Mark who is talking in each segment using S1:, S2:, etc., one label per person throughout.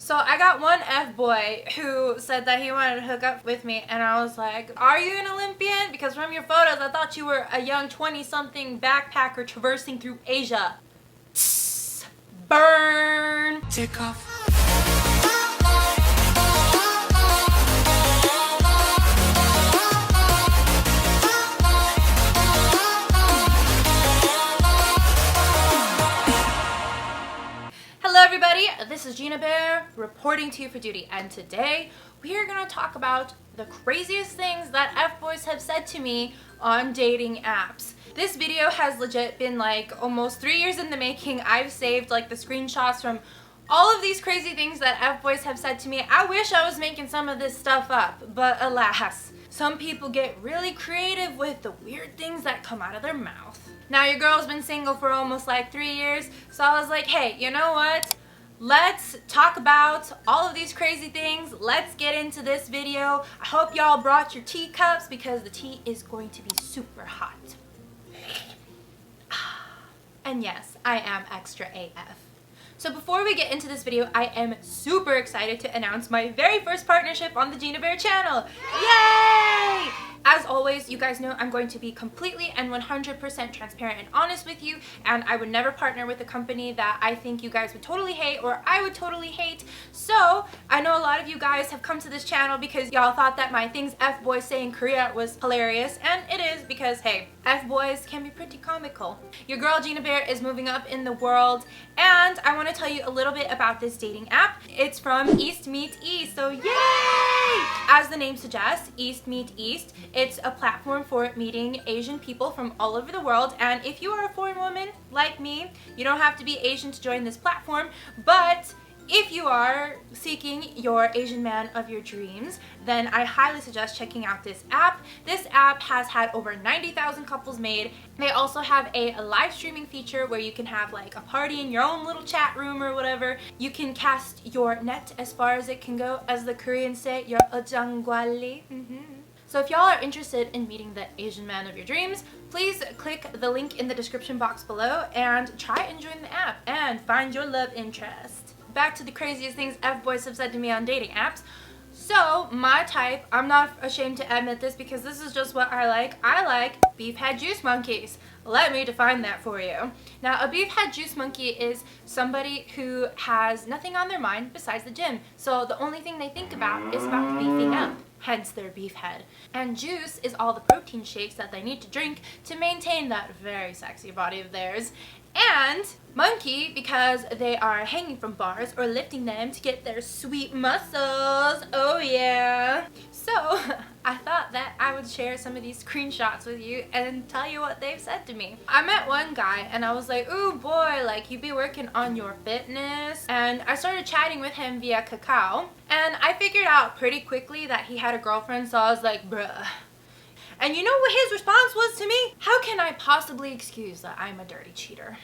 S1: So I got one F-boy who said that he wanted to hook up with me, and I was like, are you an Olympian? Because from your photos, I thought you were a young 20-something backpacker traversing through Asia. Tss, burn!
S2: Take off.
S1: Hello everybody, this is Gina Bear reporting to you for duty, and today we are going to talk about the craziest things that F-boys have said to me on dating apps. This video has legit been like almost 3 years in the making. I've saved like the screenshots from all of these crazy things that F-boys have said to me. I wish I was making some of this stuff up, but alas, some people get really creative with the weird things that come out of their mouth. Now your girl's been single for almost like 3 years, so I was like, hey, you know what? Let's talk about all of these crazy things. Let's get into this video. I hope y'all brought your teacups because the tea is going to be super hot. And yes, I am extra AF. So before we get into this video, I am super excited to announce my very first partnership on the Gina Bear channel. Yay! As always, you guys know I'm going to be completely and 100% transparent and honest with you, and I would never partner with a company that I think you guys would totally hate or I would totally hate. So I know a lot of you guys have come to this channel because y'all thought that my things F-boys say in Korea was hilarious, and it is because, hey, F-boys can be pretty comical. Your girl Gina Bear is moving up in the world, and I want to tell you a little bit about this dating app. It's from East Meet East, so yay! As the name suggests, East Meet East. It's a platform for meeting Asian people from all over the world, and if you are a foreign woman like me, you don't have to be Asian to join this platform, but if you are seeking your Asian man of your dreams, then I highly suggest checking out this app. This app has had over 90,000 couples made. They also have a live streaming feature where you can have like a party in your own little chat room or whatever. You can cast your net as far as it can go, as the Koreans say, your ojangwali. So if y'all are interested in meeting the Asian man of your dreams, please click the link in the description box below and try and join the app and find your love interest. Back to the craziest things F-boys have said to me on dating apps. So my type, I'm not ashamed to admit this because this is just what I like. I like beef-head juice monkeys. Let me define that for you. Now, a beef-head juice monkey is somebody who has nothing on their mind besides the gym. So the only thing they think about is about beefing up. Hence their beef head. And juice is all the protein shakes that they need to drink to maintain that very sexy body of theirs. And monkey because they are hanging from bars or lifting them to get their sweet muscles. Oh yeah. So I thought that I would share some of these screenshots with you and tell you what they've said to me. I met one guy and I was like, ooh boy, like you be working on your fitness. And I started chatting with him via Kakao. And I figured out pretty quickly that he had a girlfriend, so I was like, bruh. And you know what his response was to me? How can I possibly excuse that I'm a dirty cheater?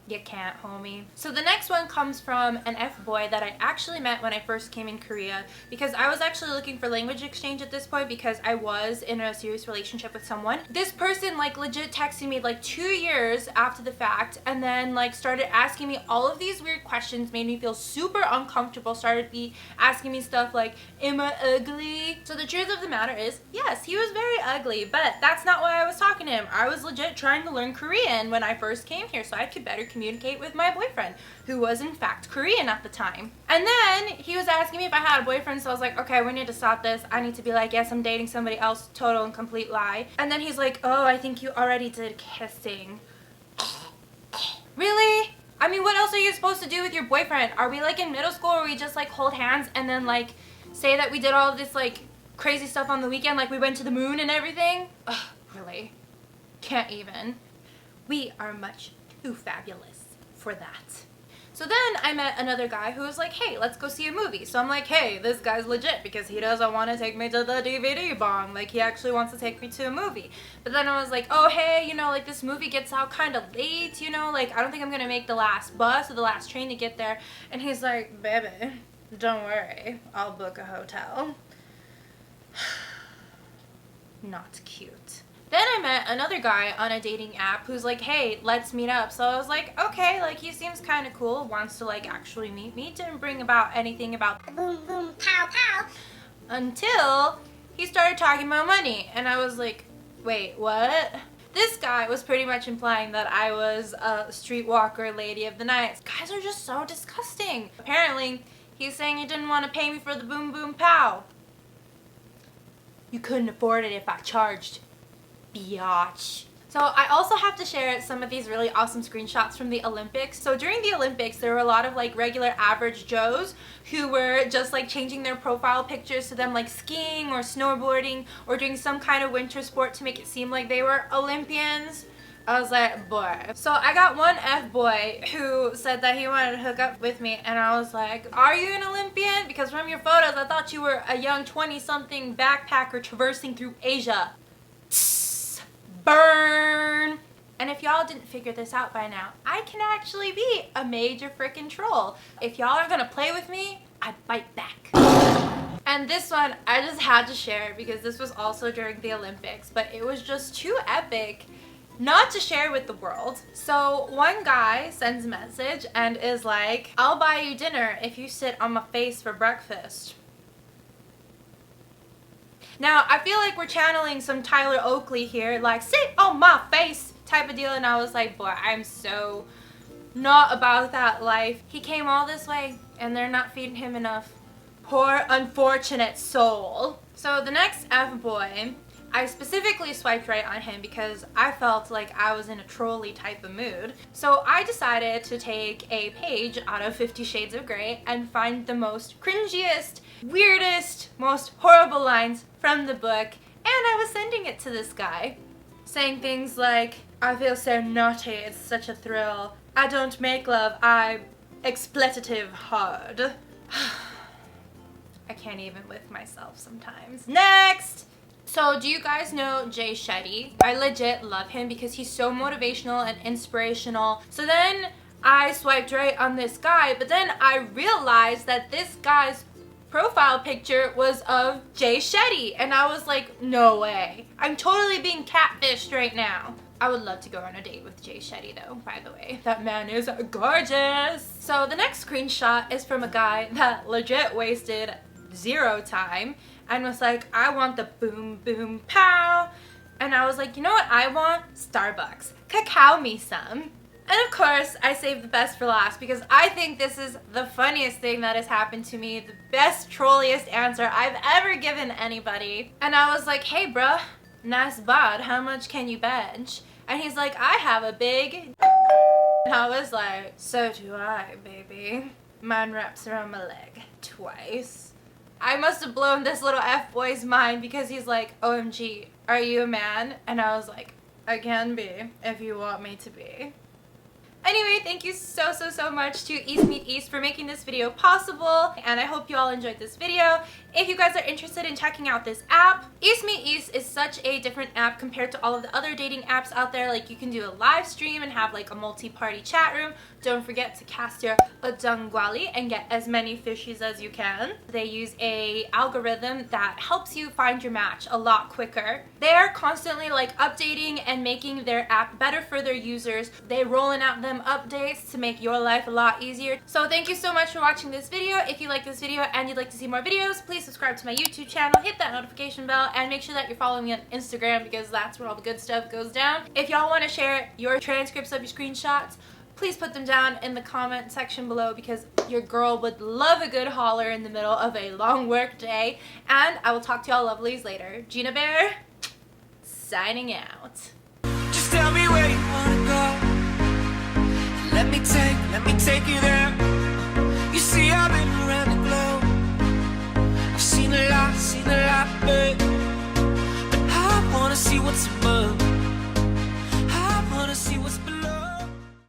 S1: You can't, homie. So the next one comes from an F-boy that I actually met when I first came in Korea, because I was actually looking for language exchange at this point because I was in a serious relationship with someone. This person like legit texted me like 2 years after the fact and then like started asking me all of these weird questions, made me feel super uncomfortable, started asking me stuff like, am I ugly? So the truth of the matter is, yes, he was very ugly, but that's not why I was talking to him. I was legit trying to learn Korean when I first came here so I could better communicate with my boyfriend, who was in fact Korean at the time. And then he was asking me if I had a boyfriend, so I was like, okay, we need to stop this. I need to be like, yes, I'm dating somebody else, total and complete lie. And then he's like, oh, I think you already did kissing. Really? I mean, what else are you supposed to do with your boyfriend? Are we like in middle school where we just like hold hands and then like say that we did all of this like crazy stuff on the weekend, like we went to the moon and everything? Ugh, really? Can't even. We are much too fabulous for that. So then I met another guy who was like, hey, let's go see a movie. So I'm like, hey, this guy's legit because he doesn't want to take me to the DVD bong. Like, he actually wants to take me to a movie. But then I was like, oh, hey, you know, like, this movie gets out kind of late, you know? Like, I don't think I'm going to make the last bus or the last train to get there. And he's like, baby, don't worry. I'll book a hotel. Not cute. Then I met another guy on a dating app who's like, hey, let's meet up. So I was like, okay, like he seems kind of cool, wants to like actually meet me. Didn't bring about anything about the boom boom pow pow until he started talking about money. And I was like, wait, what? This guy was pretty much implying that I was a streetwalker lady of the night. Guys are just so disgusting. Apparently, he's saying he didn't want to pay me for the boom boom pow. You couldn't afford it if I charged, biatch. So I also have to share some of these really awesome screenshots from the Olympics. So during the Olympics, there were a lot of like regular average Joes who were just like changing their profile pictures to them like skiing or snowboarding or doing some kind of winter sport to make it seem like they were Olympians. I was like, boy. So I got one F-boy who said that he wanted to hook up with me, and I was like, are you an Olympian? Because from your photos, I thought you were a young 20-something backpacker traversing through Asia. Burn! And if y'all didn't figure this out by now, I can actually be a major freaking troll. If y'all are gonna play with me, I bite back. And this one, I just had to share because this was also during the Olympics, but it was just too epic not to share with the world. So one guy sends a message and is like, I'll buy you dinner if you sit on my face for breakfast. Now, I feel like we're channeling some Tyler Oakley here, like, sit on my face type of deal, and I was like, boy, I'm so not about that life. He came all this way, and they're not feeding him enough. Poor, unfortunate soul. So the next F-boy, I specifically swiped right on him because I felt like I was in a trolley type of mood. So I decided to take a page out of 50 Shades of Grey and find the most cringiest, weirdest, most horrible lines from the book, and I was sending it to this guy, saying things like, I feel so naughty, it's such a thrill. I don't make love, I expletive hard. I can't even with myself sometimes. Next! So do you guys know Shetty? I legit love him because he's so motivational and inspirational. So then I swiped right on this guy, but then I realized that this guy's profile picture was of Shetty, and I was like, no way. I'm totally being catfished right now. I would love to go on a date with Shetty though, by the way. That man is gorgeous. So the next screenshot is from a guy that legit wasted zero time and was like, I want the boom boom pow. And I was like, you know what I want? Starbucks. Kakao me some. And of course, I saved the best for last because I think this is the funniest thing that has happened to me, the best, trolliest answer I've ever given anybody. And I was like, hey bruh, nice bod, how much can you bench? And he's like, I have a big and I was like, so do I, baby. Mine wraps around my leg twice. I must have blown this little F-boy's mind because he's like, OMG, are you a man? And I was like, I can be if you want me to be. Anyway, thank you so much to East Meet East for making this video possible, and I hope you all enjoyed this video. If you guys are interested in checking out this app, East Meet East is such a different app compared to all of the other dating apps out there. Like, you can do a live stream and have like a multi-party chat room. Don't forget to cast your udangwali and get as many fishies as you can. They use a algorithm that helps you find your match a lot quicker. They're constantly like updating and making their app better for their users. They're rolling out them updates to make your life a lot easier. So thank you so much for watching this video. If you like this video and you'd like to see more videos, please subscribe to my YouTube channel, hit that notification bell, and make sure that you're following me on Instagram because that's where all the good stuff goes down. If y'all want to share your transcripts of your screenshots, please put them down in the comment section below because your girl would love a good holler in the middle of a long work day. And I will talk to y'all lovelies later. Gina Bear, signing out.
S2: Just tell me where you wanna go. Let me